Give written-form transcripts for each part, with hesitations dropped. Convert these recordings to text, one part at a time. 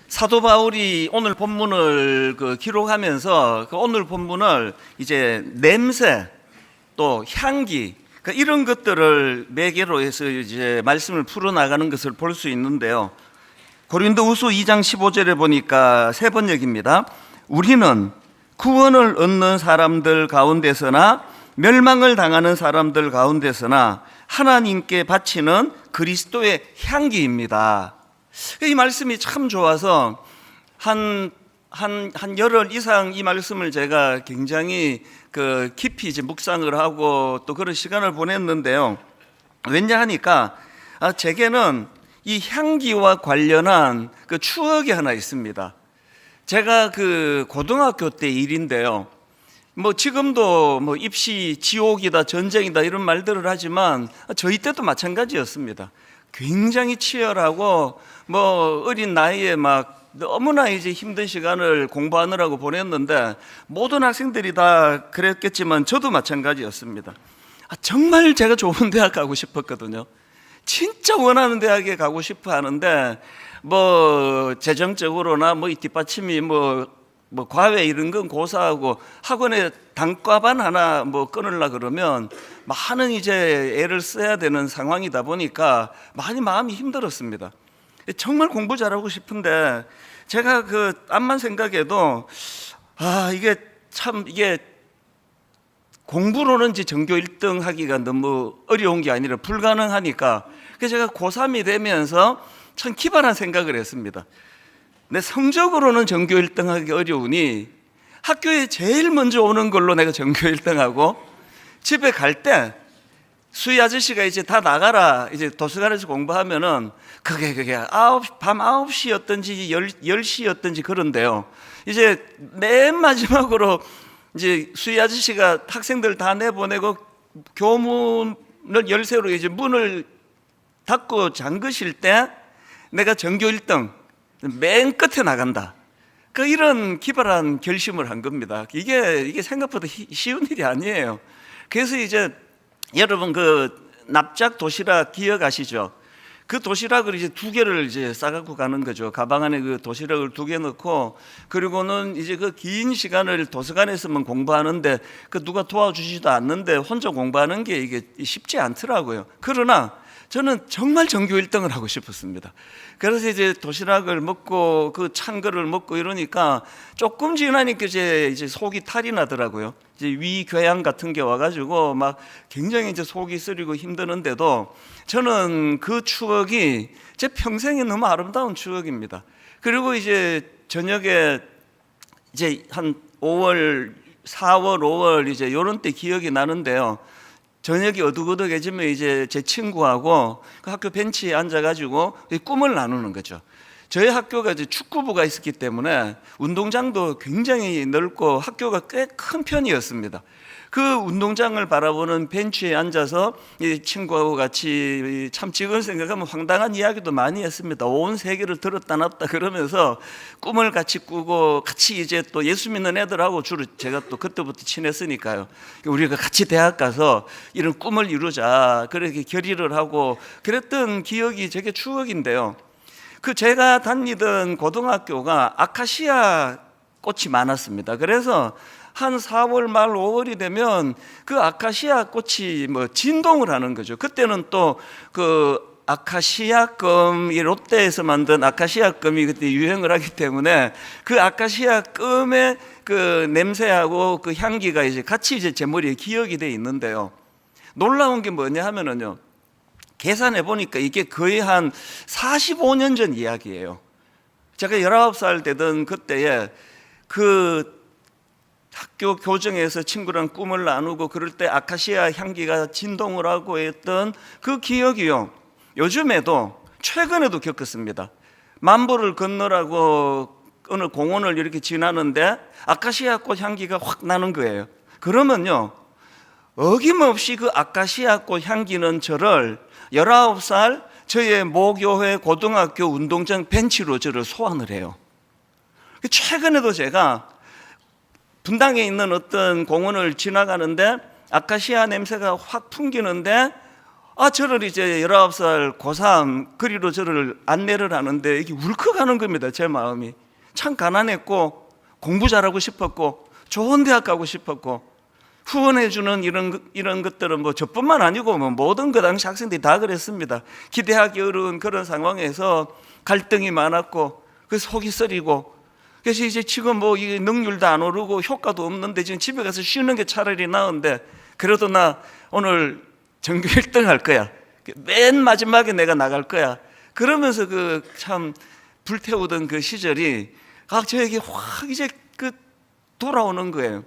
사도 바울이 오늘 본문을 기록하면서 오늘 본문을 이제 냄새 또 향기 이런 것들을 매개로 해서 이제 말씀을 풀어나가는 것을 볼 수 있는데요. 고린도후서 2장 15절에 보니까 세 번역입니다. 우리는 구원을 얻는 사람들 가운데서나 멸망을 당하는 사람들 가운데서나 하나님께 바치는 그리스도의 향기입니다. 이 말씀이 참 좋아서 한 열흘 이상 이 말씀을 제가 굉장히 깊이 이제 묵상을 하고 또 그런 시간을 보냈는데요. 왜냐 하니까 제게는 이 향기와 관련한 추억이 하나 있습니다. 제가 고등학교 때 일인데요. 지금도 입시 지옥이다 전쟁이다 이런 말들을 하지만 저희 때도 마찬가지였습니다. 굉장히 치열하고 어린 나이에 너무나 이제 힘든 시간을 공부하느라고 보냈는데 모든 학생들이 다 그랬겠지만 저도 마찬가지였습니다. 정말 제가 좋은 대학 가고 싶었거든요. 진짜 원하는 대학에 가고 싶어 하는데 재정적으로나 이 뒷받침이 과외 이런 건 고사하고 학원에 단과반 하나 끊으려 그러면 많은 이제 애를 써야 되는 상황이다 보니까 많이 마음이 힘들었습니다. 정말 공부 잘하고 싶은데 제가 암만 생각해도 이게 공부로는 이제 전교 1등 하기가 너무 어려운 게 아니라 불가능하니까 그래서 제가 고3이 되면서 참 기발한 생각을 했습니다. 내 성적으로는 전교 1등 하기 어려우니 학교에 제일 먼저 오는 걸로 내가 전교 1등하고 집에 갈 때 수희 아저씨가 이제 다 나가라 이제 도서관에서 공부하면은 그게 밤 9시였든지 10시였든지 그런데요. 이제 맨 마지막으로 이제 수희 아저씨가 학생들 다 내보내고 교문을 열쇠로 이제 문을 닫고 잠그실 때 내가 전교 1등 맨 끝에 나간다. 이런 기발한 결심을 한 겁니다. 이게 생각보다 쉬운 일이 아니에요. 그래서 이제 여러분 납작 도시락 기억하시죠? 그 도시락을 이제 2개를 이제 싸갖고 가는 거죠. 가방 안에 도시락을 2개 넣고 그리고는 이제 긴 시간을 도서관에서만 공부하는데 누가 도와주지도 않는데 혼자 공부하는 게 이게 쉽지 않더라고요. 그러나 저는 정말 전교 1등을 하고 싶었습니다. 그래서 이제 도시락을 먹고 찬 거를 먹고 이러니까 조금 지나니까 이제 속이 탈이 나더라고요. 이제 위궤양 같은 게 와가지고 굉장히 이제 속이 쓰리고 힘드는데도 저는 그 추억이 제 평생에 너무 아름다운 추억입니다. 그리고 이제 저녁에 이제 한 4월, 5월 이제 요런 때 기억이 나는데요. 저녁이 어둑어둑해지면 이제 제 친구하고 학교 벤치에 앉아가지고 꿈을 나누는 거죠. 저희 학교가 이제 축구부가 있었기 때문에 운동장도 굉장히 넓고 학교가 꽤 큰 편이었습니다. 그 운동장을 바라보는 벤치에 앉아서 이 친구하고 같이 참 지금 생각하면 황당한 이야기도 많이 했습니다. 온 세계를 들었다 놨다 그러면서 꿈을 같이 꾸고 같이 이제 또 예수 믿는 애들하고 주로 제가 또 그때부터 친했으니까요. 우리가 같이 대학 가서 이런 꿈을 이루자 그렇게 결의를 하고 그랬던 기억이 되게 추억인데요. 제가 다니던 고등학교가 아카시아 꽃이 많았습니다. 그래서 한 4월 말 5월이 되면 아카시아 꽃이 진동을 하는 거죠. 그때는 또 아카시아 껌, 이 롯데에서 만든 아카시아 껌이 그때 유행을 하기 때문에 아카시아 껌의 냄새하고 향기가 이제 같이 이제 제 머리에 기억이 돼 있는데요. 놀라운 게 뭐냐 하면은요. 계산해 보니까 이게 거의 한 45년 전 이야기예요. 제가 19살 되던 그때에 학교 교정에서 친구랑 꿈을 나누고 그럴 때 아카시아 향기가 진동을 하고 했던 기억이요. 요즘에도 최근에도 겪었습니다. 만보를 건너라고 어느 공원을 이렇게 지나는데 아카시아 꽃 향기가 확 나는 거예요. 그러면요. 어김없이 아카시아 꽃 향기는 저를 19살 저의 모교회 고등학교 운동장 벤치로 저를 소환을 해요. 최근에도 제가 분당에 있는 어떤 공원을 지나가는데 아카시아 냄새가 확 풍기는데 저를 이제 19살 고3 거리로 저를 안내를 하는데 이게 울컥하는 겁니다. 제 마음이 참 가난했고 공부 잘하고 싶었고 좋은 대학 가고 싶었고 후원해주는 이런 것들은 뭐 저뿐만 아니고 뭐 모든 그 당시 학생들이 다 그랬습니다. 기대하기 어려운 그런 상황에서 갈등이 많았고 그 속이 쓰리고, 그래서 이제 지금 뭐 이 능률도 안 오르고 효과도 없는데 지금 집에 가서 쉬는 게 차라리 나은데, 그래도 나 오늘 전교 1등 할 거야, 맨 마지막에 내가 나갈 거야, 그러면서 그 참 불태우던 그 시절이 저에게 확 이제 그 돌아오는 거예요.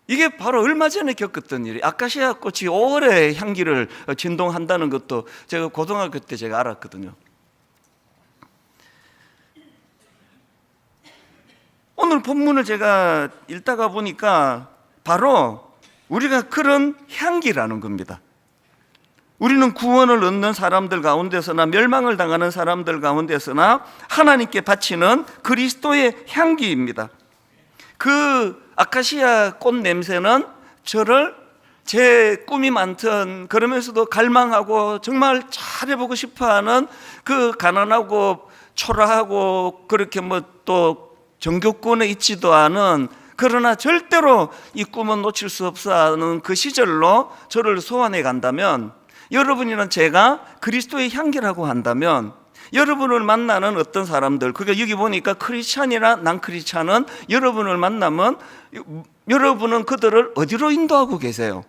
이게 바로 얼마 전에 겪었던 일이, 아카시아 꽃이 오래 향기를 진동한다는 것도 제가 고등학교 때 제가 알았거든요. 오늘 본문을 제가 읽다가 보니까 바로 우리가 그런 향기라는 겁니다. 우리는 구원을 얻는 사람들 가운데서나 멸망을 당하는 사람들 가운데서나 하나님께 바치는 그리스도의 향기입니다. 그 아카시아 꽃 냄새는 저를 제 꿈이 많던, 그러면서도 갈망하고 정말 잘해보고 싶어하는 그 가난하고 초라하고 그렇게 뭐 또 정교권에 있지도 않은, 그러나 절대로 이 꿈은 놓칠 수 없어 하는 그 시절로 저를 소환해 간다면, 여러분이나 제가 그리스도의 향기라고 한다면 여러분을 만나는 어떤 사람들, 그게 여기 보니까 크리스찬이나 난크리스찬은 여러분을 만나면 여러분은 그들을 어디로 인도하고 계세요?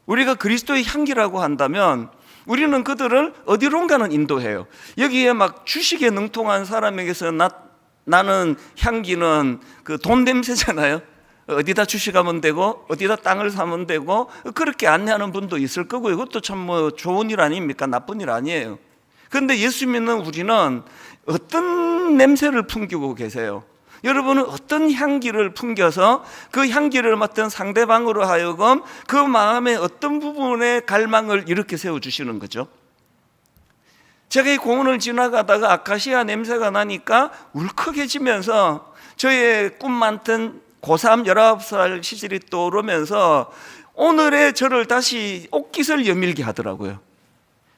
우리가 그리스도의 향기라고 한다면 우리는 그들을 어디론가는 인도해요. 여기에 막 주식에 능통한 사람에게서 나는 향기는 그 돈 냄새잖아요. 어디다 주식하면 되고 어디다 땅을 사면 되고 그렇게 안내하는 분도 있을 거고요. 그것도 참 뭐 좋은 일 아닙니까? 나쁜 일 아니에요. 그런데 예수 믿는 우리는 어떤 냄새를 풍기고 계세요? 여러분은 어떤 향기를 풍겨서 그 향기를 맡은 상대방으로 하여금 그 마음의 어떤 부분에 갈망을 이렇게 세워주시는 거죠? 제가 이 공원을 지나가다가 아카시아 냄새가 나니까 울컥해지면서 저의 꿈 많던 고3 19살 시절이 떠오르면서 오늘의 저를 다시 옷깃을 여밀게 하더라고요.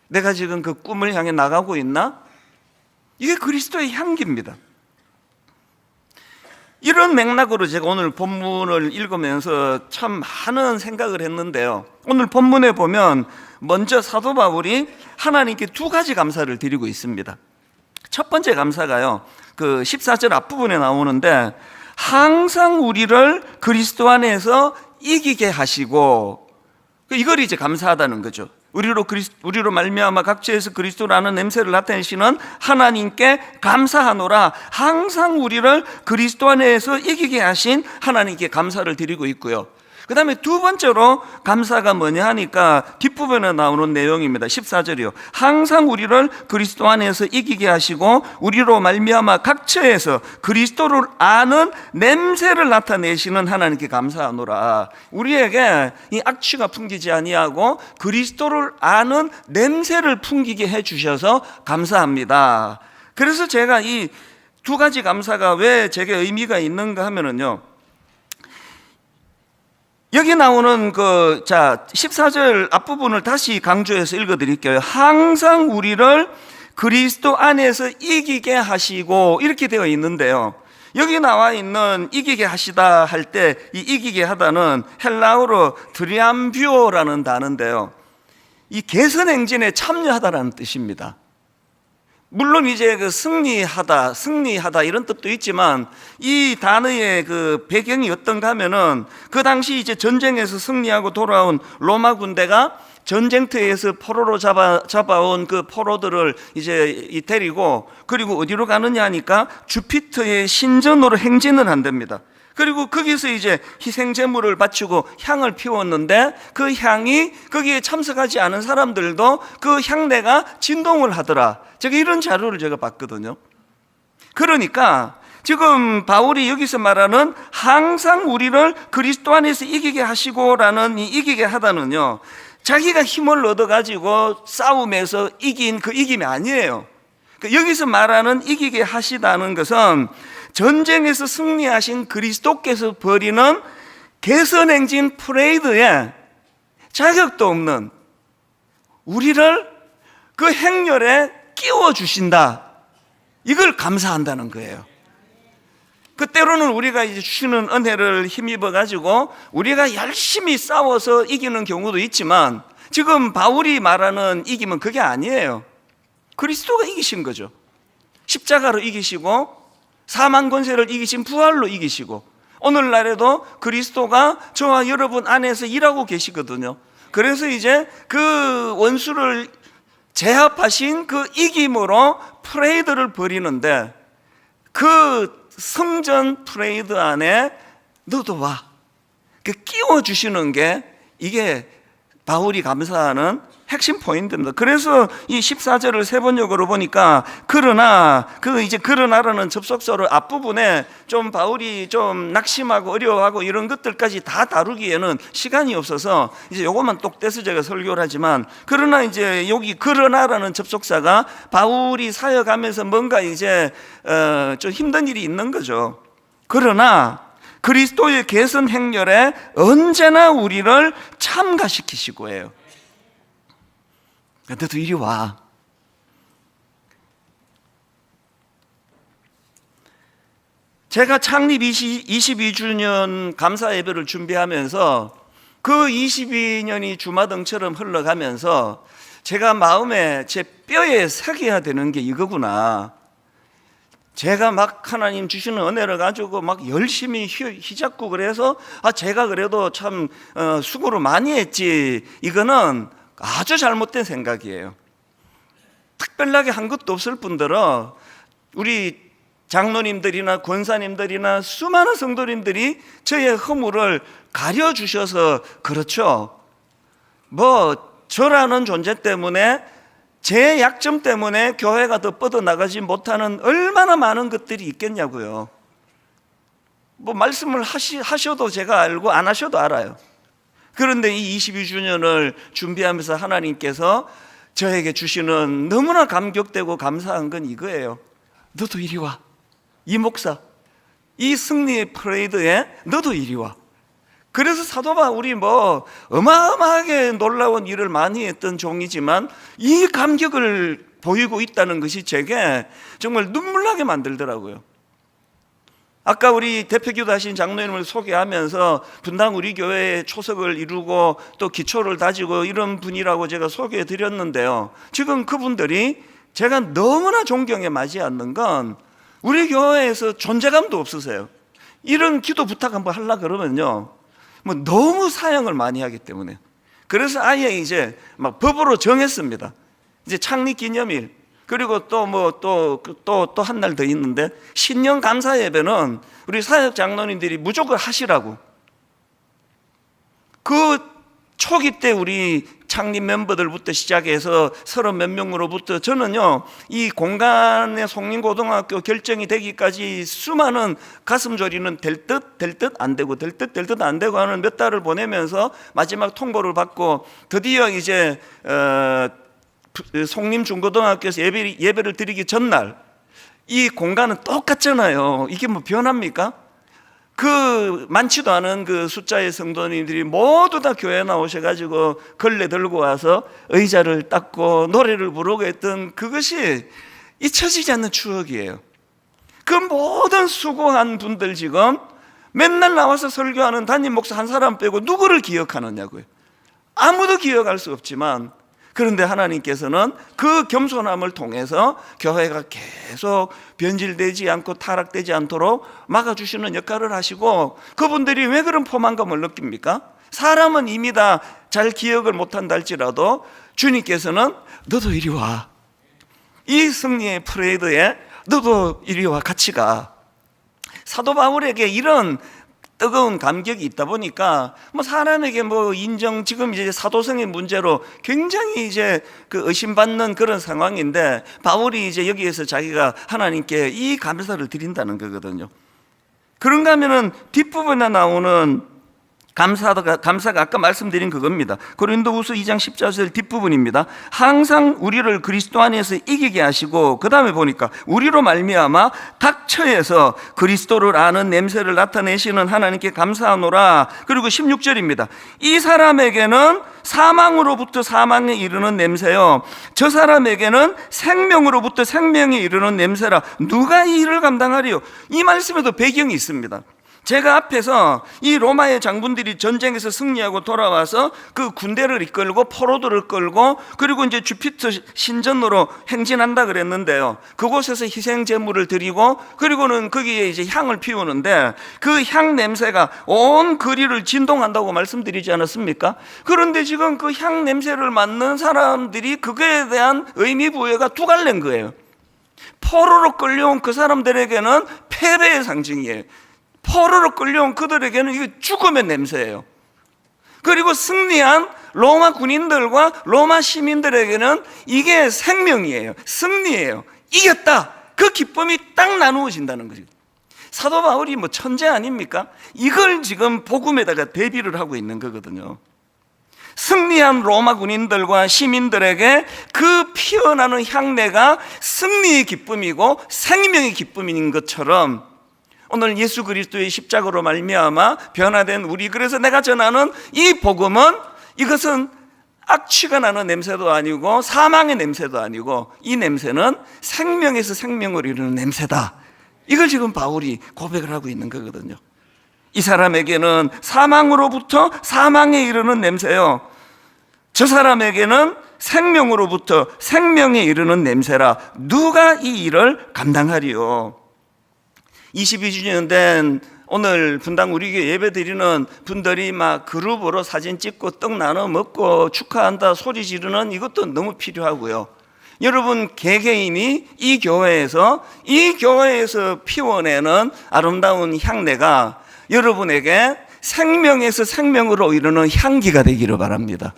내가 지금 그 꿈을 향해 나가고 있나? 이게 그리스도의 향기입니다. 이런 맥락으로 제가 오늘 본문을 읽으면서 참 많은 생각을 했는데요. 오늘 본문에 보면 먼저 사도 바울이 하나님께 두 가지 감사를 드리고 있습니다. 첫 번째 감사가요, 그 14절 앞부분에 나오는데, 항상 우리를 그리스도 안에서 이기게 하시고, 이걸 이제 감사하다는 거죠. 우리로 말미암아 각처에서 그리스도라는 냄새를 나타내시는 하나님께 감사하노라. 항상 우리를 그리스도 안에서 이기게 하신 하나님께 감사를 드리고 있고요. 그 다음에 두 번째로 감사가 뭐냐 하니까 뒷부분에 나오는 내용입니다. 14절이요. 항상 우리를 그리스도 안에서 이기게 하시고 우리로 말미암아 각처에서 그리스도를 아는 냄새를 나타내시는 하나님께 감사하노라. 우리에게 이 악취가 풍기지 아니하고 그리스도를 아는 냄새를 풍기게 해주셔서 감사합니다. 그래서 제가 이 두 가지 감사가 왜 제게 의미가 있는가 하면은요, 여기 나오는 14절 앞부분을 다시 강조해서 읽어드릴게요. 항상 우리를 그리스도 안에서 이기게 하시고, 이렇게 되어 있는데요, 여기 나와 있는 이기게 하시다 할 때 이 이기게 하다는 헬라어로 드리암뷰오라는 단어인데요, 이 개선 행진에 참여하다라는 뜻입니다. 물론 이제 그 승리하다 이런 뜻도 있지만, 이 단어의 그 배경이 어떤가 하면은 그 당시 이제 전쟁에서 승리하고 돌아온 로마 군대가 전쟁터에서 포로로 잡아온 그 포로들을 이제 데리고, 그리고 어디로 가느냐 하니까 주피터의 신전으로 행진을 한답니다. 그리고 거기서 이제 희생제물을 바치고 향을 피웠는데, 그 향이 거기에 참석하지 않은 사람들도 그 향내가 진동을 하더라. 제가 이런 자료를 제가 봤거든요. 그러니까 지금 바울이 여기서 말하는 항상 우리를 그리스도 안에서 이기게 하시고라는 이 이기게 하다는요, 자기가 힘을 얻어가지고 싸움에서 이긴 그 이김이 아니에요. 여기서 말하는 이기게 하시다는 것은 전쟁에서 승리하신 그리스도께서 벌이는 개선행진 프레이드에 자격도 없는, 우리를 그 행렬에 끼워 주신다. 이걸 감사한다는 거예요. 그 때로는 우리가 이제 주시는 은혜를 힘입어 가지고 우리가 열심히 싸워서 이기는 경우도 있지만, 지금 바울이 말하는 이김은 그게 아니에요. 그리스도가 이기신 거죠. 십자가로 이기시고 사망 권세를 이기신 부활로 이기시고, 오늘날에도 그리스도가 저와 여러분 안에서 일하고 계시거든요. 그래서 이제 그 원수를 제압하신 그 이김으로 프레이드를 벌이는데, 그 성전 프레이드 안에 너도 와, 그 끼워주시는 게 이게 바울이 감사하는 핵심 포인트입니다. 그래서 이 14절을 세 번역으로 보니까 그러나, 그러나라는 접속사로 앞부분에 좀 바울이 좀 낙심하고 어려워하고 이런 것들까지 다 다루기에는 시간이 없어서 이제 요것만 똑 떼서 제가 설교를 하지만, 그러나 이제 여기 그러나라는 접속사가 바울이 사역하면서 뭔가 이제 좀 힘든 일이 있는 거죠. 그러나 그리스도의 개선 행렬에 언제나 우리를 참가시키시고 해요. 너도 이리 와. 제가 창립 22주년 감사 예배를 준비하면서 그 22년이 주마등처럼 흘러가면서 제가 마음에, 제 뼈에 새겨야 되는 게 이거구나. 제가 막 하나님 주시는 은혜를 가지고 막 열심히 휘잡고 그래서 제가 그래도 참 수고를 많이 했지, 이거는 아주 잘못된 생각이에요. 특별하게 한 것도 없을 뿐더러 우리 장로님들이나 권사님들이나 수많은 성도님들이 저의 허물을 가려주셔서 그렇죠. 뭐 저라는 존재 때문에, 제 약점 때문에 교회가 더 뻗어나가지 못하는 얼마나 많은 것들이 있겠냐고요. 뭐 말씀을 하셔도 제가 알고 안 하셔도 알아요. 그런데 이 22주년을 준비하면서 하나님께서 저에게 주시는 너무나 감격되고 감사한 건 이거예요. 너도 이리 와. 이 목사, 이 승리의 프레이드에 너도 이리 와. 그래서 사도 바울이 뭐 어마어마하게 놀라운 일을 많이 했던 종이지만 이 감격을 보이고 있다는 것이 제게 정말 눈물나게 만들더라고요. 아까 우리 대표기도 하신 장로님을 소개하면서 분당 우리 교회에 초석을 이루고 또 기초를 다지고 이런 분이라고 제가 소개해 드렸는데요, 지금 그분들이 제가 너무나 존경에 맞지 않는 건 우리 교회에서 존재감도 없으세요. 이런 기도 부탁 한번 하려고 그러면요, 뭐 너무 사양을 많이 하기 때문에. 그래서 아예 이제 막 법으로 정했습니다. 이제 창립 기념일, 그리고 또 한 날 더 있는데, 신년 감사 예배는 우리 사역 장로님들이 무조건 하시라고. 그 초기 때 우리 창립 멤버들부터 시작해서 30몇 명으로부터 저는요, 이 공간의 송림고등학교 결정이 되기까지 수많은 가슴 졸이는 될 듯 안 되고 될 듯 안 되고 하는 몇 달을 보내면서 마지막 통보를 받고 드디어 이제 송림중고등학교에서 예배를 드리기 전날, 이 공간은 똑같잖아요. 이게 뭐 변합니까? 그 많지도 않은 그 숫자의 성도님들이 모두 다 교회에 나오셔가지고 걸레 들고 와서 의자를 닦고 노래를 부르고 했던 그것이 잊혀지지 않는 추억이에요. 그 모든 수고한 분들 지금 맨날 나와서 설교하는 담임 목사 한 사람 빼고 누구를 기억하느냐고요. 아무도 기억할 수 없지만, 그런데 하나님께서는 그 겸손함을 통해서 교회가 계속 변질되지 않고 타락되지 않도록 막아주시는 역할을 하시고, 그분들이 왜 그런 포만감을 느낍니까? 사람은 이미 다 잘 기억을 못한다 할지라도 주님께서는 너도 이리 와. 이 승리의 프레이드에 너도 이리 와, 같이 가. 사도 바울에게 이런 뜨거운 감격이 있다 보니까 뭐 사람에게 뭐 인정, 지금 이제 사도성의 문제로 굉장히 이제 그 의심받는 그런 상황인데, 바울이 이제 여기에서 자기가 하나님께 이 감사를 드린다는 거거든요. 그런가 하면은 뒷부분에 나오는 감사가 아까 말씀드린 그겁니다. 고린도후서 2장 14절 뒷부분입니다. 항상 우리를 그리스도 안에서 이기게 하시고, 그 다음에 보니까 우리로 말미암아 닥쳐에서 그리스도를 아는 냄새를 나타내시는 하나님께 감사하노라. 그리고 16절입니다. 이 사람에게는 사망으로부터 사망에 이르는 냄새요, 저 사람에게는 생명으로부터 생명에 이르는 냄새라. 누가 이 일을 감당하리요? 이 말씀에도 배경이 있습니다. 제가 앞에서 이 로마의 장군들이 전쟁에서 승리하고 돌아와서 그 군대를 이끌고 포로들을 끌고, 그리고 이제 주피터 신전으로 행진한다 그랬는데요, 그곳에서 희생 제물을 드리고, 그리고는 거기에 이제 향을 피우는데 그 향 냄새가 온 거리를 진동한다고 말씀드리지 않았습니까? 그런데 지금 그 향 냄새를 맡는 사람들이 그거에 대한 의미 부여가 두 갈래인 거예요. 포로로 끌려온 그 사람들에게는 패배의 상징이에요. 포로로 끌려온 그들에게는 이게 죽음의 냄새예요. 그리고 승리한 로마 군인들과 로마 시민들에게는 이게 생명이에요. 승리예요. 이겼다. 그 기쁨이 딱 나누어진다는 거죠. 사도 바울이 뭐 천재 아닙니까? 이걸 지금 복음에다가 대비를 하고 있는 거거든요. 승리한 로마 군인들과 시민들에게 그 피어나는 향내가 승리의 기쁨이고 생명의 기쁨인 것처럼, 오늘 예수 그리스도의 십자가로 말미암아 변화된 우리, 그래서 내가 전하는 이 복음은, 이것은 악취가 나는 냄새도 아니고 사망의 냄새도 아니고, 이 냄새는 생명에서 생명을 이루는 냄새다. 이걸 지금 바울이 고백을 하고 있는 거거든요. 이 사람에게는 사망으로부터 사망에 이르는 냄새요, 저 사람에게는 생명으로부터 생명에 이르는 냄새라. 누가 이 일을 감당하리요? 22주년 된 오늘 분당 우리 교회 예배 드리는 분들이 막 그룹으로 사진 찍고 떡 나눠 먹고 축하한다 소리 지르는 이것도 너무 필요하고요. 여러분 개개인이 이 교회에서 피워내는 아름다운 향내가 여러분에게 생명에서 생명으로 이르는 향기가 되기를 바랍니다.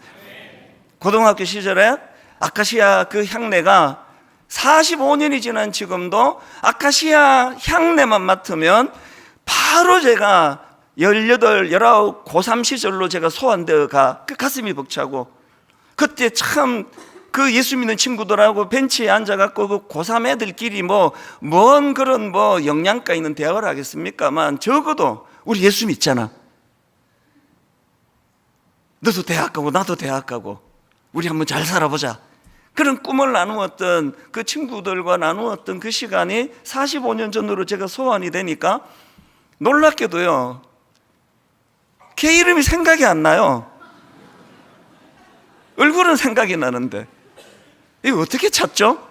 고등학교 시절에 아카시아 그 향내가 45년이 지난 지금도 아카시아 향내만 맡으면 바로 제가 18, 19 고3 시절로 제가 소환되어 그 가슴이 벅차고, 그때 참 그 예수 믿는 친구들하고 벤치에 앉아갖고 그 고3 애들끼리 뭔 그런 영양가 있는 대화를 하겠습니까만, 적어도 우리 예수 믿잖아, 너도 대학 가고 나도 대학 가고 우리 한번 잘 살아보자, 그런 꿈을 나누었던 그 친구들과 나누었던 그 시간이 45년 전으로 제가 소환이 되니까 놀랍게도요, 걔 이름이 생각이 안 나요. 얼굴은 생각이 나는데 이거 어떻게 찾죠?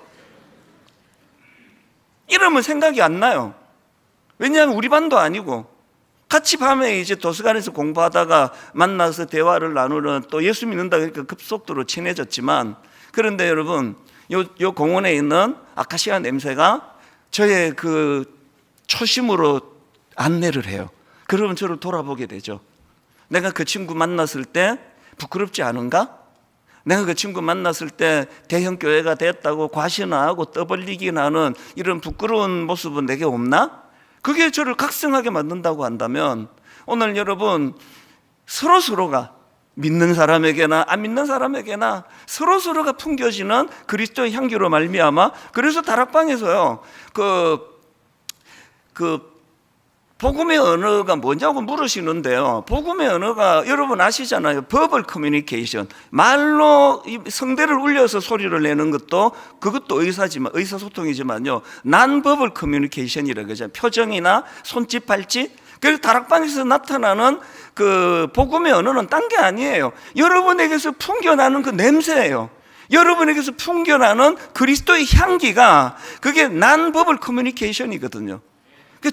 이름은 생각이 안 나요. 왜냐하면 우리 반도 아니고 같이 밤에 이제 도서관에서 공부하다가 만나서 대화를 나누는, 또 예수 믿는다 그러니까 급속도로 친해졌지만, 그런데 여러분 요 공원에 있는 아카시아 냄새가 저의 그 초심으로 안내를 해요. 그러면 저를 돌아보게 되죠. 내가 그 친구 만났을 때 부끄럽지 않은가? 내가 그 친구 만났을 때 대형 교회가 됐다고 과신하고 떠벌리기 하는 이런 부끄러운 모습은 내게 없나? 그게 저를 각성하게 만든다고 한다면, 오늘 여러분 서로가 믿는 사람에게나 안 믿는 사람에게나 서로가 풍겨지는 그리스도의 향기로 말미암아, 그래서 다락방에서요 그 복음의 언어가 뭐냐고 물으시는데요, 복음의 언어가 여러분 아시잖아요. 버벌 커뮤니케이션, 말로 성대를 울려서 소리를 내는 그것도 의사소통이지만요, 난 버벌 커뮤니케이션이라고 하죠. 표정이나 손짓 발짓, 그래서 다락방에서 나타나는 그 복음의 언어는 딴 게 아니에요. 여러분에게서 풍겨나는 그 냄새예요. 여러분에게서 풍겨나는 그리스도의 향기가, 그게 난버블 커뮤니케이션이거든요.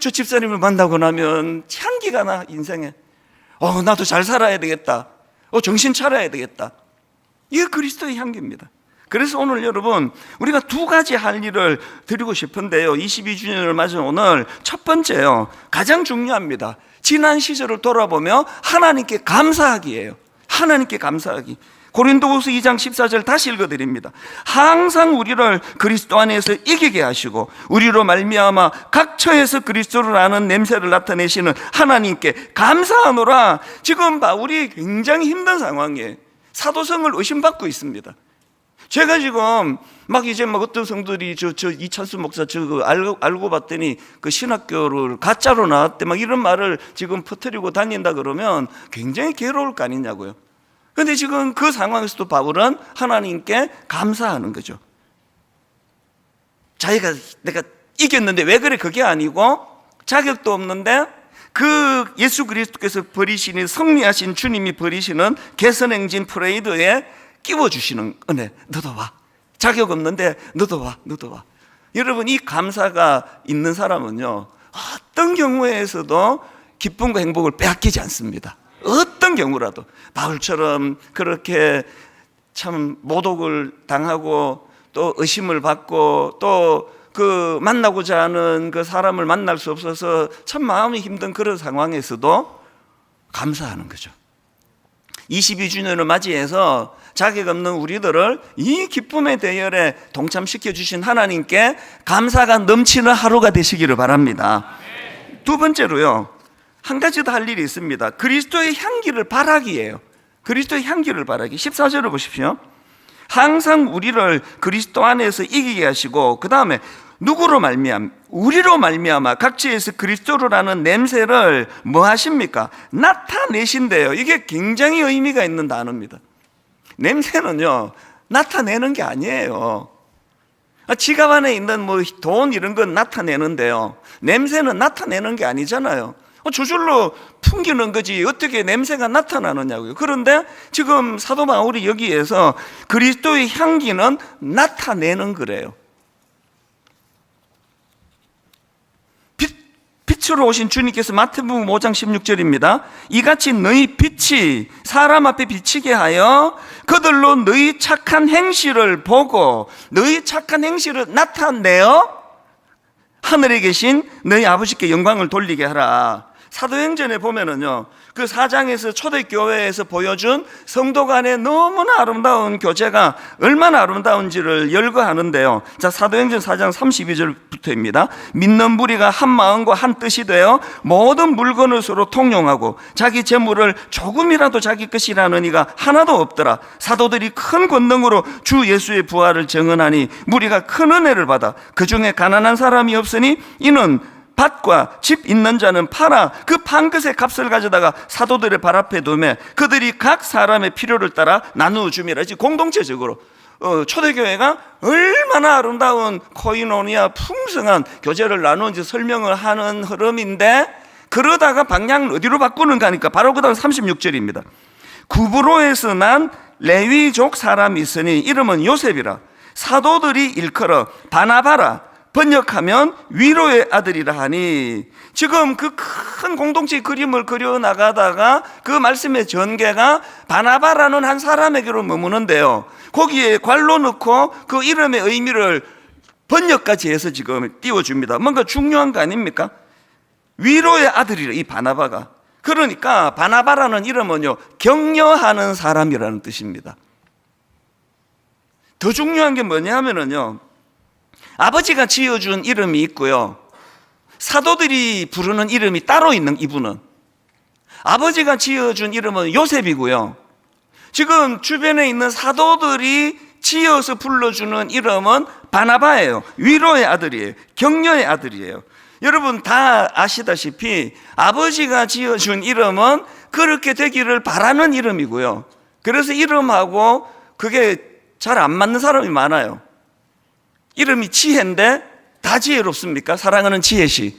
저 집사님을 만나고 나면 향기가 나, 인생에. 나도 잘 살아야 되겠다. 정신 차려야 되겠다. 이게 그리스도의 향기입니다. 그래서 오늘 여러분 우리가 두 가지 할 일을 드리고 싶은데요, 22주년을 맞은 오늘 첫 번째요, 가장 중요합니다. 지난 시절을 돌아보며 하나님께 감사하기예요. 하나님께 감사하기. 고린도후서 2장 14절 다시 읽어드립니다. 항상 우리를 그리스도 안에서 이기게 하시고 우리로 말미암아 각 처에서 그리스도를 아는 냄새를 나타내시는 하나님께 감사하노라. 지금 바울이 굉장히 힘든 상황이에요. 사도성을 의심받고 있습니다. 제가 지금 막 이제 막 어떤 성들이 저 이찬수 목사 저거 알고 봤더니 그 신학교를 가짜로 나왔대 막 이런 말을 지금 퍼뜨리고 다닌다 그러면 굉장히 괴로울 거 아니냐고요. 그런데 지금 그 상황에서도 바울은 하나님께 감사하는 거죠. 자기가 내가 이겼는데 왜 그래? 그게 아니고 자격도 없는데 그 예수 그리스도께서 버리시는 승리하신 주님이 버리시는 개선행진 프레이드에 끼워주시는 은혜. 너도 와. 자격 없는데 너도 와. 여러분, 이 감사가 있는 사람은요 어떤 경우에서도 기쁨과 행복을 빼앗기지 않습니다. 어떤 경우라도. 바울처럼 그렇게 참 모독을 당하고 또 의심을 받고 또 그 만나고자 하는 그 사람을 만날 수 없어서 참 마음이 힘든 그런 상황에서도 감사하는 거죠. 22주년을 맞이해서 자격 없는 우리들을 이 기쁨의 대열에 동참시켜 주신 하나님께 감사가 넘치는 하루가 되시기를 바랍니다. 두 번째로요, 한 가지 더 할 일이 있습니다. 그리스도의 향기를 바라기예요. 그리스도의 향기를 바라기. 14절을 보십시오. 항상 우리를 그리스도 안에서 이기게 하시고, 그 다음에 누구로 말미암아? 우리로 말미암아 각지에서 그리스도를 아는 냄새를 뭐 하십니까? 나타내신대요. 이게 굉장히 의미가 있는 단어입니다. 냄새는요 나타내는 게 아니에요. 지갑 안에 있는 뭐 돈 이런 건 나타내는데요, 냄새는 나타내는 게 아니잖아요. 저절로 풍기는 거지 어떻게 냄새가 나타나느냐고요. 그런데 지금 사도 바울이 여기에서 그리스도의 향기는 나타내는 거래요. 빛으로 오신 주님께서 마태복음 5장 16절입니다. 이같이 너희 빛이 사람 앞에 비치게 하여 그들로 너희 착한 행실을 보고 너희 착한 행실을 나타내어 하늘에 계신 너희 아버지께 영광을 돌리게 하라. 사도행전에 보면은요, 그 4장에서 초대교회에서 보여준 성도 간의 너무나 아름다운 교제가 얼마나 아름다운지를 열거하는데요. 자, 사도행전 4장 32절부터입니다. 믿는 무리가 한 마음과 한 뜻이 되어 모든 물건을 서로 통용하고 자기 재물을 조금이라도 자기 것이라는 이가 하나도 없더라. 사도들이 큰 권능으로 주 예수의 부활을 증언하니 무리가 큰 은혜를 받아 그 중에 가난한 사람이 없으니 이는 밭과 집 있는 자는 팔아 그 판것의 값을 가져다가 사도들의 발 앞에 두매 그들이 각 사람의 필요를 따라 나누어 줌이라. 공동체적으로 초대교회가 얼마나 아름다운 코이노니아 풍성한 교제를 나누는지 설명을 하는 흐름인데, 그러다가 방향을 어디로 바꾸는가 하니까 바로 그 다음 36절입니다. 구브로에서 난 레위족 사람이 있으니 이름은 요셉이라. 사도들이 일컬어 바나바라, 번역하면 위로의 아들이라 하니. 지금 그 큰 공동체의 그림을 그려나가다가 그 말씀의 전개가 바나바라는 한 사람에게로 머무는데요, 거기에 괄로 넣고 그 이름의 의미를 번역까지 해서 지금 띄워줍니다. 뭔가 중요한 거 아닙니까? 위로의 아들이라, 이 바나바가. 그러니까 바나바라는 이름은요 격려하는 사람이라는 뜻입니다. 더 중요한 게 뭐냐 하면은요, 아버지가 지어준 이름이 있고요, 사도들이 부르는 이름이 따로 있는 이분은 아버지가 지어준 이름은 요셉이고요, 지금 주변에 있는 사도들이 지어서 불러주는 이름은 바나바예요. 위로의 아들이에요. 격려의 아들이에요. 여러분 다 아시다시피 아버지가 지어준 이름은 그렇게 되기를 바라는 이름이고요, 그래서 이름하고 그게 잘 안 맞는 사람이 많아요. 이름이 지혜인데 다 지혜롭습니까? 사랑하는 지혜씨.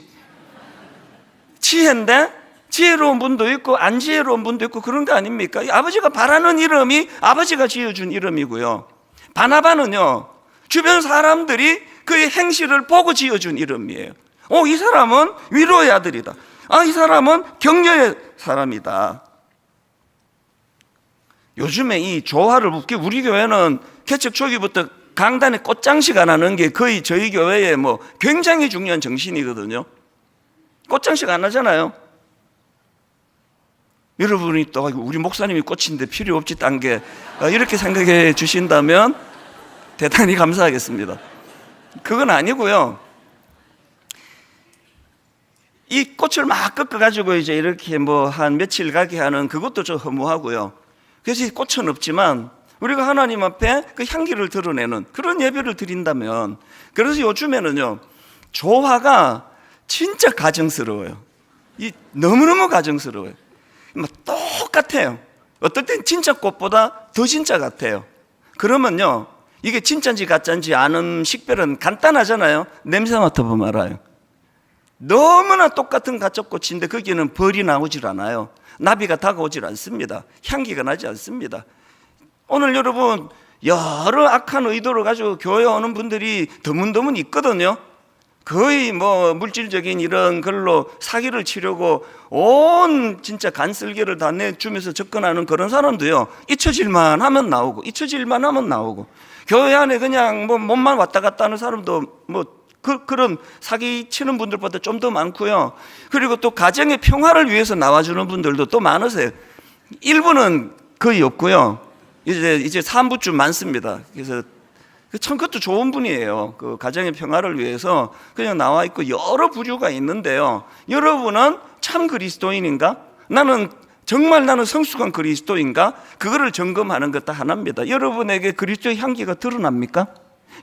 지혜인데 지혜로운 분도 있고 안 지혜로운 분도 있고 그런 거 아닙니까? 아버지가 바라는 이름이 아버지가 지어준 이름이고요, 바나바는요 주변 사람들이 그의 행실을 보고 지어준 이름이에요. 이 사람은 위로의 아들이다. 이 사람은 격려의 사람이다. 요즘에 이 조화를 우리 교회는 개척 초기부터 강단에 꽃장식 안 하는 게 거의 저희 교회의 뭐 굉장히 중요한 정신이거든요. 꽃장식 안 하잖아요. 여러분이 또 우리 목사님이 꽃인데 필요 없지 딴 게 이렇게 생각해 주신다면 대단히 감사하겠습니다. 그건 아니고요. 이 꽃을 막 꺾어가지고 이제 이렇게 뭐 한 며칠 가게 하는 그것도 좀 허무하고요. 그래서 이 꽃은 없지만 우리가 하나님 앞에 그 향기를 드러내는 그런 예배를 드린다면, 그래서 요즘에는요, 조화가 진짜 가정스러워요. 너무너무 가정스러워요. 똑같아요. 어떨 땐 진짜 꽃보다 더 진짜 같아요. 그러면요, 이게 진짜인지 가짜인지 아는 식별은 간단하잖아요. 냄새 맡아보면 알아요. 너무나 똑같은 가짜꽃인데 거기에는 벌이 나오질 않아요. 나비가 다가오질 않습니다. 향기가 나지 않습니다. 오늘 여러분, 여러 악한 의도를 가지고 교회 오는 분들이 드문드문 있거든요. 거의 뭐 물질적인 이런 걸로 사기를 치려고 온 진짜 간쓸개를 다 내주면서 접근하는 그런 사람도요, 잊혀질만 하면 나오고, 잊혀질만 하면 나오고, 교회 안에 그냥 뭐 몸만 왔다 갔다 하는 사람도 뭐 그런 사기 치는 분들보다 좀 더 많고요. 그리고 또 가정의 평화를 위해서 나와주는 분들도 또 많으세요. 일부는 거의 없고요. 이제 산부쯤 많습니다. 그래서 참 그것도 좋은 분이에요. 그 가정의 평화를 위해서 그냥 나와 있고 여러 부류가 있는데요. 여러분은 참 그리스도인인가? 정말 나는 성숙한 그리스도인가? 그거를 점검하는 것 딱 하나입니다. 여러분에게 그리스도의 향기가 드러납니까?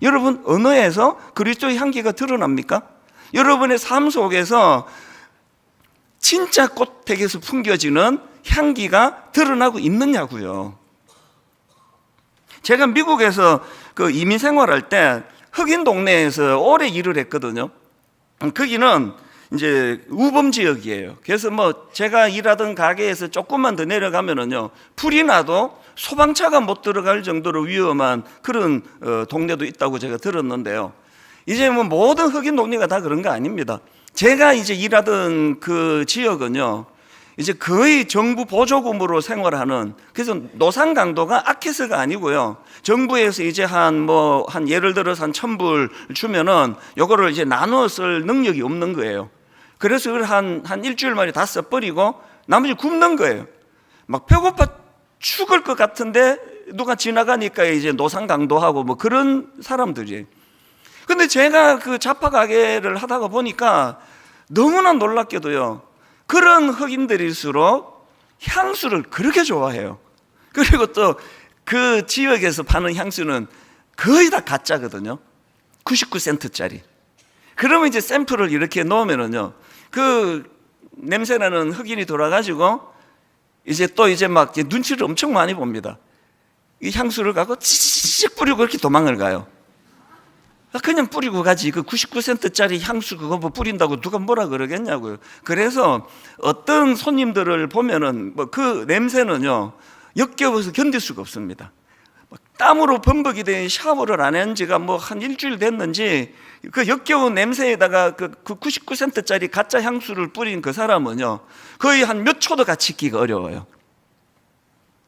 여러분 언어에서 그리스도의 향기가 드러납니까? 여러분의 삶 속에서 진짜 꽃택에서 풍겨지는 향기가 드러나고 있느냐고요. 제가 미국에서 그 이민 생활할 때 흑인 동네에서 오래 일을 했거든요. 거기는 이제 우범 지역이에요. 그래서 뭐 제가 일하던 가게에서 조금만 더 내려가면은요, 불이 나도 소방차가 못 들어갈 정도로 위험한 그런 동네도 있다고 제가 들었는데요. 이제 뭐 모든 흑인 동네가 다 그런 거 아닙니다. 제가 이제 일하던 그 지역은요, 이제 거의 정부 보조금으로 생활하는, 그래서 노상 강도가 악해서가 아니고요, 정부에서 이제 한 예를 들어서 한 1,000불 주면은 요거를 이제 나누어 쓸 능력이 없는 거예요. 그래서 그걸 한 일주일 만에 다 써버리고 나머지 굶는 거예요. 막 배고파 죽을 것 같은데 누가 지나가니까 이제 노상 강도하고 뭐 그런 사람들이에요. 근데 제가 그 잡화 가게를 하다가 보니까 너무나 놀랍게도요, 그런 흑인들일수록 향수를 그렇게 좋아해요. 그리고 또 그 지역에서 파는 향수는 거의 다 가짜거든요. 99센트짜리. 그러면 이제 샘플을 이렇게 놓으면은요, 그 냄새나는 흑인이 돌아가지고 이제 막 눈치를 엄청 많이 봅니다. 이 향수를 갖고 칙 뿌리고 그렇게 도망을 가요. 그냥 뿌리고 가지. 그 99센트짜리 향수 그거 뭐 뿌린다고 누가 뭐라 그러겠냐고요. 그래서 어떤 손님들을 보면은 뭐 그 냄새는요, 역겨워서 견딜 수가 없습니다. 땀으로 범벅이 된 샤워를 안 한 지가 뭐 한 일주일 됐는지 그 역겨운 냄새에다가 그 99센트짜리 가짜 향수를 뿌린 그 사람은요, 거의 한 몇 초도 같이 있기가 어려워요.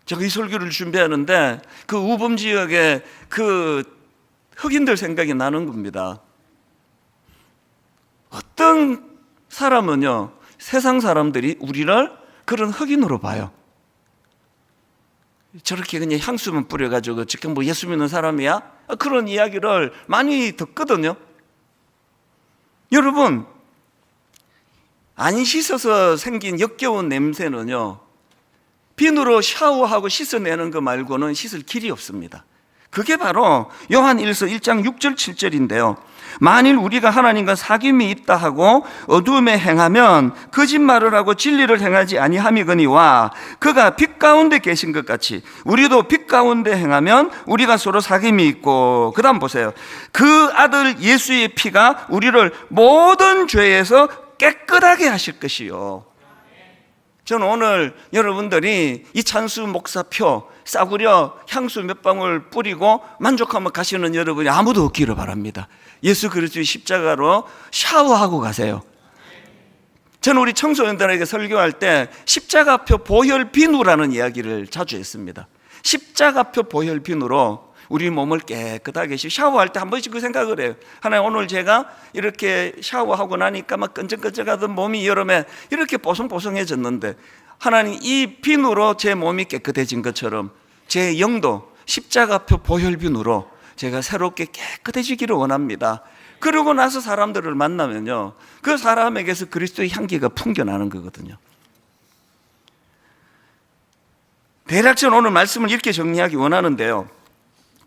제가 이 설교를 준비하는데 그 우범 지역의 그 흑인들 생각이 나는 겁니다. 어떤 사람은요, 세상 사람들이 우리를 그런 흑인으로 봐요. 저렇게 그냥 향수만 뿌려가지고 지금 뭐 예수 믿는 사람이야? 그런 이야기를 많이 듣거든요. 여러분, 안 씻어서 생긴 역겨운 냄새는요, 비누로 샤워하고 씻어내는 거 말고는 씻을 길이 없습니다. 그게 바로 요한 1서 1장 6절 7절인데요. 만일 우리가 하나님과 사귐이 있다 하고 어두움에 행하면 거짓말을 하고 진리를 행하지 아니함이거니와 그가 빛 가운데 계신 것 같이 우리도 빛 가운데 행하면 우리가 서로 사귐이 있고, 그 다음 보세요. 그 아들 예수의 피가 우리를 모든 죄에서 깨끗하게 하실 것이요. 저는 오늘 여러분들이 이 찬수 목사표 싸구려 향수 몇 방울 뿌리고 만족하며 가시는 여러분이 아무도 없기를 바랍니다. 예수 그리스도의 십자가로 샤워하고 가세요. 저는 우리 청소년들에게 설교할 때 십자가표 보혈 비누라는 이야기를 자주 했습니다. 십자가표 보혈 비누로 우리 몸을 깨끗하게 샤워할 때 한 번씩 그 생각을 해요. 하나님, 오늘 제가 이렇게 샤워하고 나니까 막 끈적끈적하던 몸이 여름에 이렇게 뽀송뽀송해졌는데 하나님, 이 비누로 제 몸이 깨끗해진 것처럼 제 영도 십자가표 보혈비누로 제가 새롭게 깨끗해지기를 원합니다. 그러고 나서 사람들을 만나면요, 그 사람에게서 그리스도의 향기가 풍겨나는 거거든요. 대략 저는 오늘 말씀을 이렇게 정리하기 원하는데요,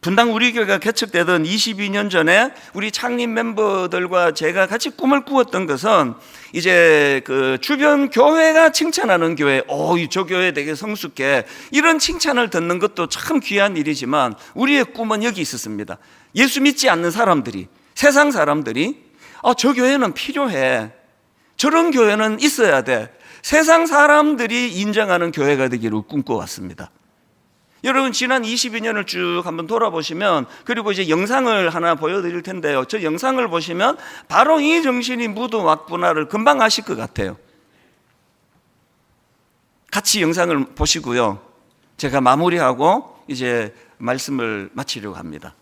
분당 우리 교회가 개척되던 22년 전에 우리 창립 멤버들과 제가 같이 꿈을 꾸었던 것은 이제 그 주변 교회가 칭찬하는 교회, 저 교회 되게 성숙해, 이런 칭찬을 듣는 것도 참 귀한 일이지만 우리의 꿈은 여기 있었습니다. 예수 믿지 않는 사람들이, 세상 사람들이 저 교회는 필요해, 저런 교회는 있어야 돼, 세상 사람들이 인정하는 교회가 되기를 꿈꿔왔습니다. 여러분, 지난 22년을 쭉 한번 돌아보시면, 그리고 이제 영상을 하나 보여드릴 텐데요, 저 영상을 보시면 바로 이 정신이 묻어왔구나를 금방 아실 것 같아요. 같이 영상을 보시고요, 제가 마무리하고 이제 말씀을 마치려고 합니다.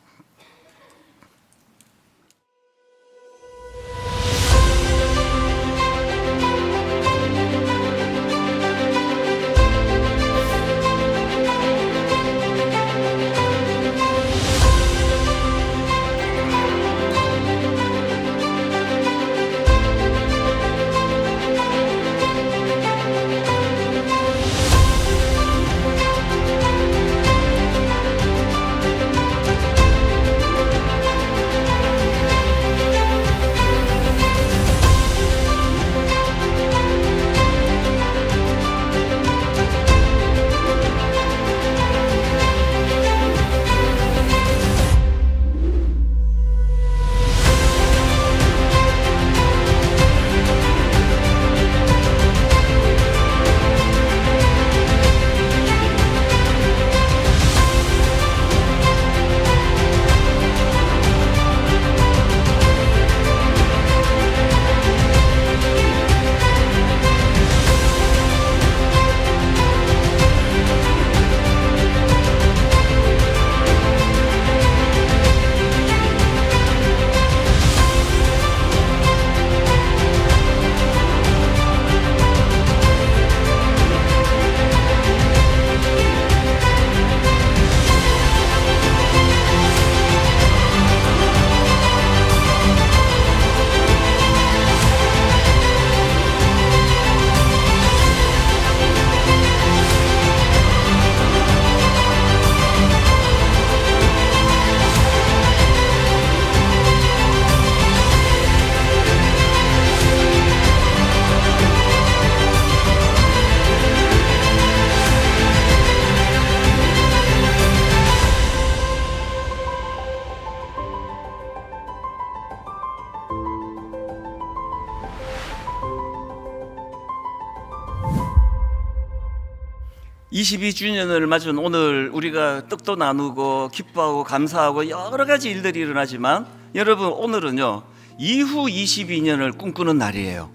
(22주년을) 맞은 오늘 우리가 떡도 나누고 기뻐하고 감사하고 여러 가지 일들이 일어나지만, 여러분, 오늘은요 이후 22년을 꿈꾸는 날이에요.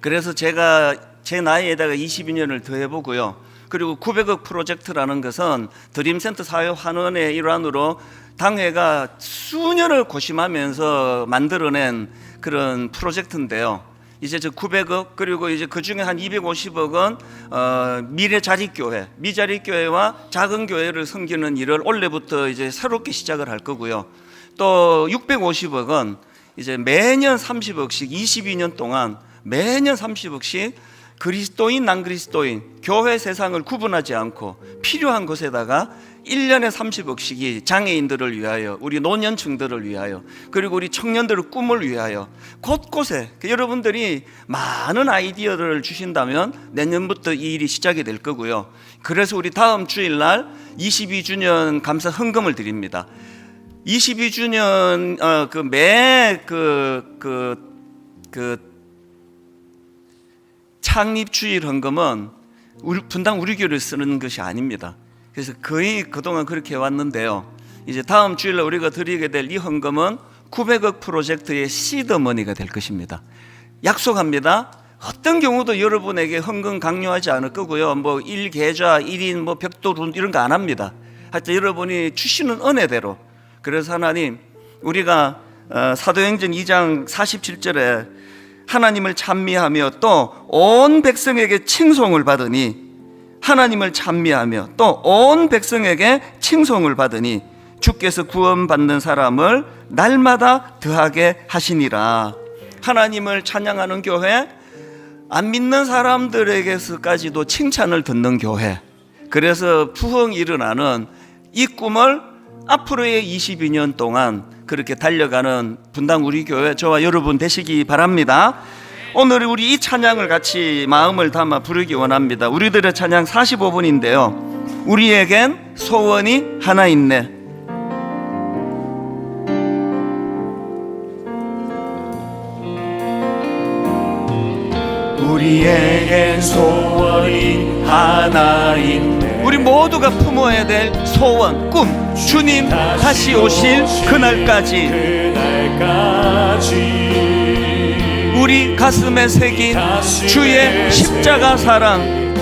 그래서 제가 제 나이에다가 22년을 더해보고요, 그리고 900억 프로젝트라는 것은 드림센터 사회 환원의 일환으로 당회가 수년을 고심하면서 만들어낸 그런 프로젝트인데요, 이제 저 900억, 그리고 이제 그 중에 한 250억은 미래 자립교회, 미자립교회와 작은 교회를 섬기는 일을 올해부터 이제 새롭게 시작을 할 거고요. 또 650억은 이제 매년 30억씩 22년 동안 매년 30억씩 그리스도인, 난그리스도인, 교회 세상을 구분하지 않고 필요한 곳에다가 1년에 30억씩이 장애인들을 위하여, 우리 노년층들을 위하여, 그리고 우리 청년들의 꿈을 위하여 곳곳에 여러분들이 많은 아이디어를 주신다면 내년부터 이 일이 시작이 될 거고요. 그래서 우리 다음 주일날 22주년 감사 헌금을 드립니다. 22주년 창립주일 헌금은 분당 우리 교회를 쓰는 것이 아닙니다. 그래서 거의 그동안 그렇게 해왔는데요, 이제 다음 주일날 우리가 드리게 될 이 헌금은 900억 프로젝트의 시드머니가 될 것입니다. 약속합니다. 어떤 경우도 여러분에게 헌금 강요하지 않을 거고요, 뭐 1계좌, 1인, 뭐 벽돌 이런 거 안 합니다. 하여튼 여러분이 주시는 은혜대로. 그래서 하나님, 우리가 사도행전 2장 47절에 하나님을 찬미하며 또 온 백성에게 칭송을 받으니 하나님을 찬미하며 또 온 백성에게 칭송을 받으니 주께서 구원받는 사람을 날마다 더하게 하시니라. 하나님을 찬양하는 교회, 안 믿는 사람들에게서까지도 칭찬을 듣는 교회. 그래서 부흥이 일어나는 이 꿈을 앞으로의 22년 동안 그렇게 달려가는 분당 우리 교회 저와 여러분 되시기 바랍니다. 오늘 우리 이 찬양을 같이 마음을 담아 부르기 원합니다. 우리들의 찬양 45분인데요. 우리에겐 소원이 하나 있네. 우리에겐 소원이 하나 있네. 우리 모두가 품어야 될 소원, 꿈, 주님 다시 오실 그날까지 우리 가슴에 새긴 주의 십자가 사랑,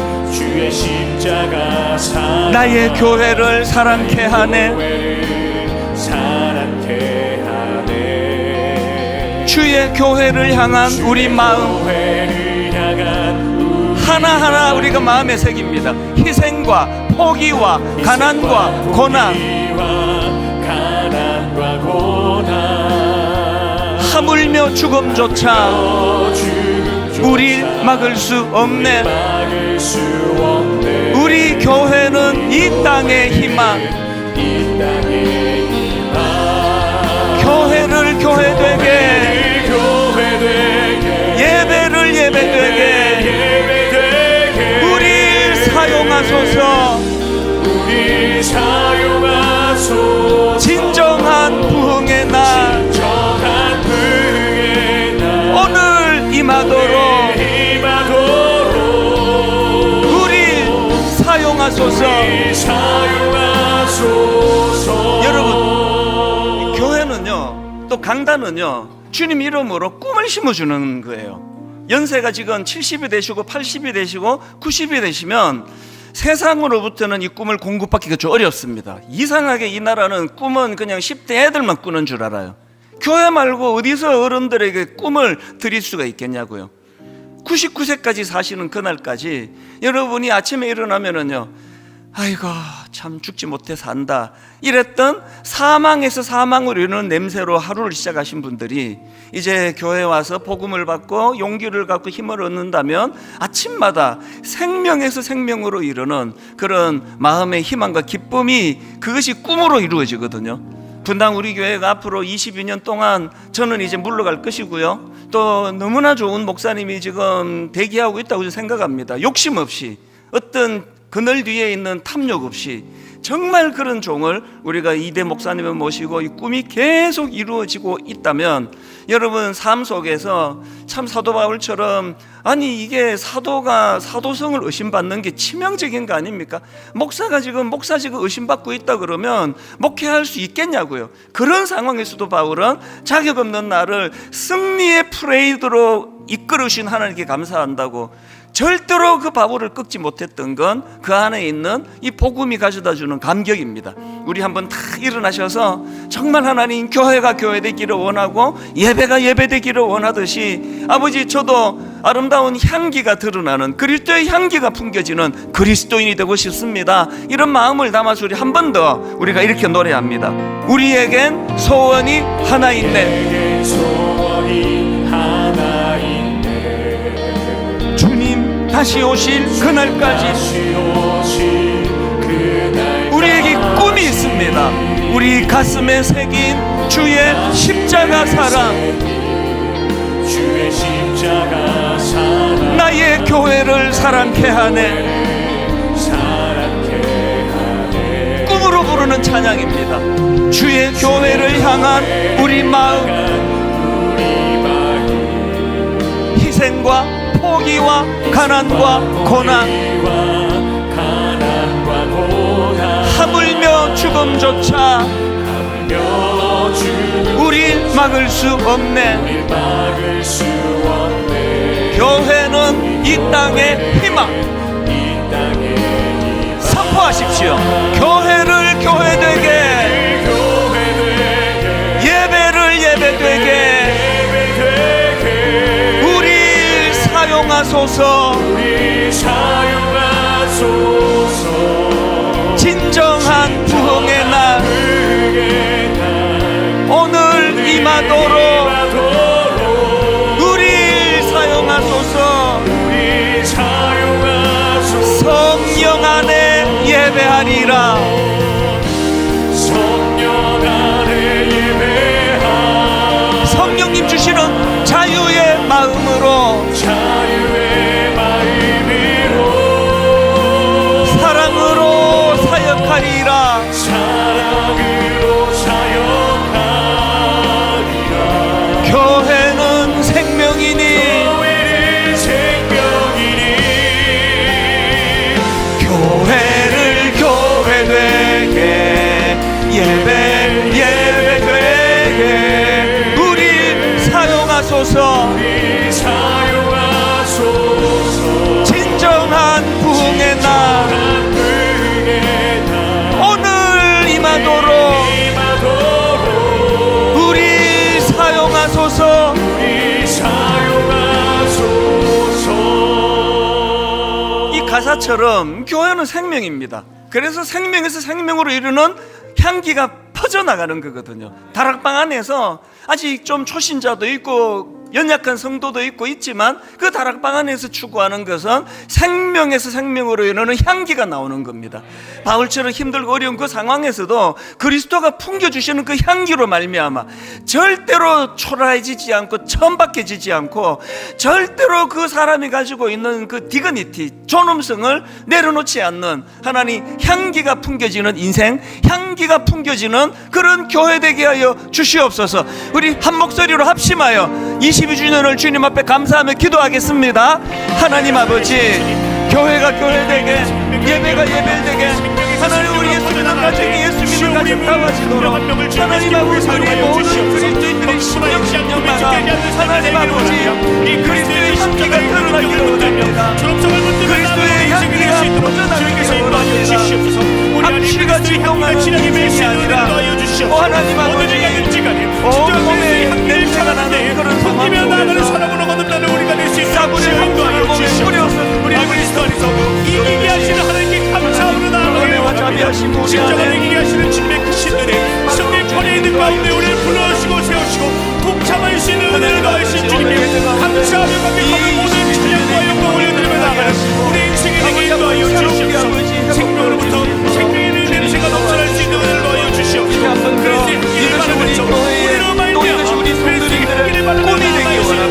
나의 교회를 사랑케 하네. 주의 교회를 향한 우리 마음 하나하나 우리가 마음에 새깁니다. 희생과 포기와 가난과 고난, 하물며 죽음조차 우릴 막을 수 없네. 우리 교회는 이 땅의 희망, 교회를 교회되게, 예배를 예배되게 우릴 사용하소서. 진정한 부흥의 날 오늘 임하도록 우리 사용하소서. 여러분, 교회는요, 또 강단은요, 주님 이름으로 꿈을 심어주는 거예요. 연세가 지금 70이 되시고 80이 되시고 90이 되시면 세상으로부터는 이 꿈을 공급받기가 좀 어렵습니다. 이상하게 이 나라는 꿈은 그냥 10대 애들만 꾸는 줄 알아요. 교회 말고 어디서 어른들에게 꿈을 드릴 수가 있겠냐고요. 99세까지 사시는 그날까지 여러분이 아침에 일어나면은요, 아이고 참 죽지 못해 산다 이랬던 사망에서 사망으로 이르는 냄새로 하루를 시작하신 분들이 이제 교회에 와서 복음을 받고 용기를 갖고 힘을 얻는다면 아침마다 생명에서 생명으로 이르는 그런 마음의 희망과 기쁨이, 그것이 꿈으로 이루어지거든요. 분당 우리 교회가 앞으로 22년 동안 저는 이제 물러갈 것이고요, 또 너무나 좋은 목사님이 지금 대기하고 있다고 생각합니다. 욕심 없이, 어떤 그늘 뒤에 있는 탐욕 없이 정말 그런 종을 우리가 이대 목사님을 모시고 이 꿈이 계속 이루어지고 있다면 여러분 삶 속에서 참 사도 바울처럼, 아니 이게 사도가 사도성을 의심받는 게 치명적인 거 아닙니까? 목사가 지금 목사직을 의심받고 있다 그러면 목회할 수 있겠냐고요. 그런 상황에서도 바울은 자격 없는 나를 승리의 프레이드로 이끌으신 하나님께 감사한다고, 절대로 그 바울을 꺾지 못했던 건 그 안에 있는 이 복음이 가져다주는 감격입니다. 우리 한번 다 일어나셔서 정말 하나님 교회가 교회되기를 원하고 예배가 예배되기를 원하듯이, 아버지 저도 아름다운 향기가 드러나는, 그리스도의 향기가 풍겨지는 그리스도인이 되고 싶습니다. 이런 마음을 담아서 우리 한 번 더 우리가 이렇게 노래합니다. 우리에겐 소원이 하나 있네. 주님 다시 오실 그날까지 우리에게 꿈이 있습니다. 우리 가슴에 새긴 주의 십자가 사랑, 나의 교회를 사랑케 하네. 꿈으로 부르는 찬양입니다. 주의 교회를 향한 우리 마음, 희생과 포기와 가난과 고난, 하물며 죽음조차 우릴 막을 수 없네. 교회는 이 땅의 희망. 선포하십시오. 교회를 교회되게, 예배를 예배되게 우리 사용하소서. 진정한 부흥의 날 오늘 임하도록 우리 사용하소서. 성령 안에 예배하리라. 성령님 주시는 자유의 마음으로 사랑으로 사역하리라. 교회는 생명이니 교회를 교회되게 예배되게 우리 사용하소서. 진정한 부흥의 날 오늘 임하도록 우리 사용하소서. 이 가사처럼 교회는 생명입니다. 그래서 생명에서 생명으로 이르는 향기가 퍼져나가는 거거든요. 다락방 안에서 아직 좀 초신자도 있고 연약한 성도도 있고 있지만 그 다락방 안에서 추구하는 것은 생명에서 생명으로 이르는 향기가 나오는 겁니다. 바울처럼 힘들고 어려운 그 상황에서도 그리스도가 풍겨주시는 그 향기로 말미암아 절대로 초라해지지 않고 천박해지지 않고 절대로 그 사람이 가지고 있는 그 디그니티, 존엄성을 내려놓지 않는 하나님 향기가 풍겨지는 인생, 향기가 풍겨지는 그런 교회 되게 하여 주시옵소서. 우리 한 목소리로 합심하여 22주년을 주님 앞에 감사하며 기도하겠습니다. 하나님 아버지, 교회가 교회되게, 예배가 예배되게, 하나님 우리 예수 믿는 가정이 예수 믿는 가정 다워지도록 하나님 아버지 우리 모든 그리스도인들의 심령마다 하나님 아버지 그리스도의 향기가 드러나기를 원합니다. 그리스도의 향기가 퍼져나가기를 원합니다. 앞치가 진동하는 인생이 아니라 하나님 아버지 온 몸에 냄새가 나는 그런 상황 속에서 사분의 한도를 몸에 뿌려서 우리 그리스도 안에서 이기게 하시는 하나님께 감사하며 나아가며 십자가를 이기게 하시는 주님의 크신 은혜, 성령 권위에 있는 가운데 우리를 불러주시고 세우시고 동참할 수 있는 은혜를 더하신 주님께 감사하며 감격하며 모든 찬양과 영광을 올려드리며 나아가는 우리 인생의 행에 인도하여 주시옵소서. 생명으로부터 생명의 냄새가 넘쳐날 수 있는 은혜를 더하여 주시옵소서. 그리스도의 향기를 바라면서 우리로 말미암아 그리스도의 향기를 바라며 나아갈 수 있는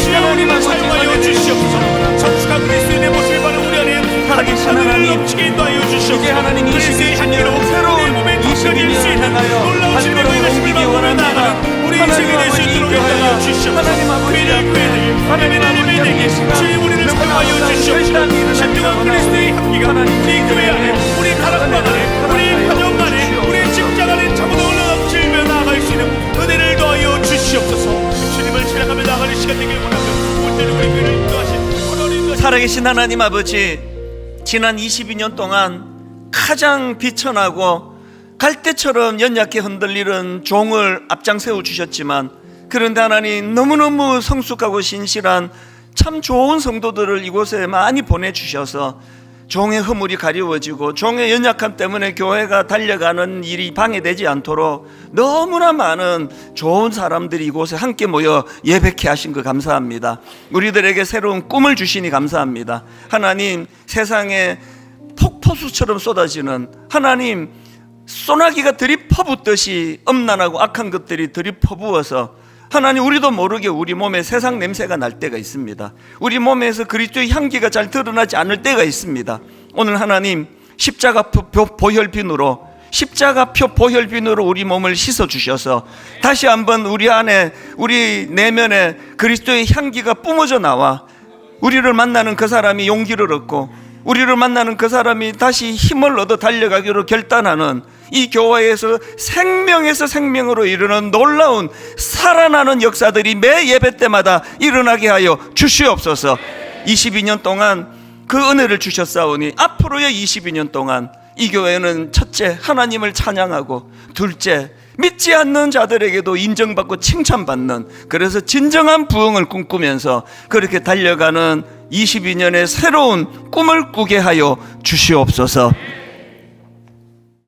시간을 사용하여 주시옵소서. 성숙한 그리스도의 모습을 바라 우리 안에 살아계신 하나님, 이제 하나님 22주년 새로운 22년 향하여 한 걸음 옮기기 원합니다. 하나님 아버지 이 교회가 하나님 아버지의 하나님 아버지의 이 시간 우리를 사용하여 주시옵소서. 신중한 그리스도의 향기가 우리 교회 안에, 우리 다락방 안에, 우리 가정 안에, 우리 직장 안에 차고도 올라넘치며 나아갈 수 있는 은혜를 더하여 주시옵소서. 주님을 찬양하며 나아가는 시간 되길 원하며 오늘 우리 교회를 인도하신 살아계신 하나님 아버지, 지난 22년 동안 가장 비천하고 갈대처럼 연약해 흔들리는 종을 앞장 세워 주셨지만 그런데 하나님 너무너무 성숙하고 신실한 참 좋은 성도들을 이곳에 많이 보내주셔서 종의 허물이 가리워지고 종의 연약함 때문에 교회가 달려가는 일이 방해되지 않도록 너무나 많은 좋은 사람들이 이곳에 함께 모여 예배케 하신 거 감사합니다. 우리들에게 새로운 꿈을 주시니 감사합니다. 하나님, 세상에 폭포수처럼 쏟아지는 하나님 소나기가 들이퍼붓듯이 엄난하고 악한 것들이 들이퍼부어서 하나님 우리도 모르게 우리 몸에 세상 냄새가 날 때가 있습니다. 우리 몸에서 그리스도의 향기가 잘 드러나지 않을 때가 있습니다. 오늘 하나님 십자가표 보혈빈으로 우리 몸을 씻어주셔서 다시 한번 우리 안에 우리 내면에 그리스도의 향기가 뿜어져 나와 우리를 만나는 그 사람이 용기를 얻고 우리를 만나는 그 사람이 다시 힘을 얻어 달려가기로 결단하는 이 교회에서 생명에서 생명으로 이르는 놀라운 살아나는 역사들이 매 예배 때마다 일어나게 하여 주시옵소서. 22년 동안 그 은혜를 주셨사오니 앞으로의 22년 동안 이 교회는 첫째 하나님을 찬양하고, 둘째 믿지 않는 자들에게도 인정받고 칭찬받는, 그래서 진정한 부흥을 꿈꾸면서 그렇게 달려가는 22년의 새로운 꿈을 꾸게 하여 주시옵소서.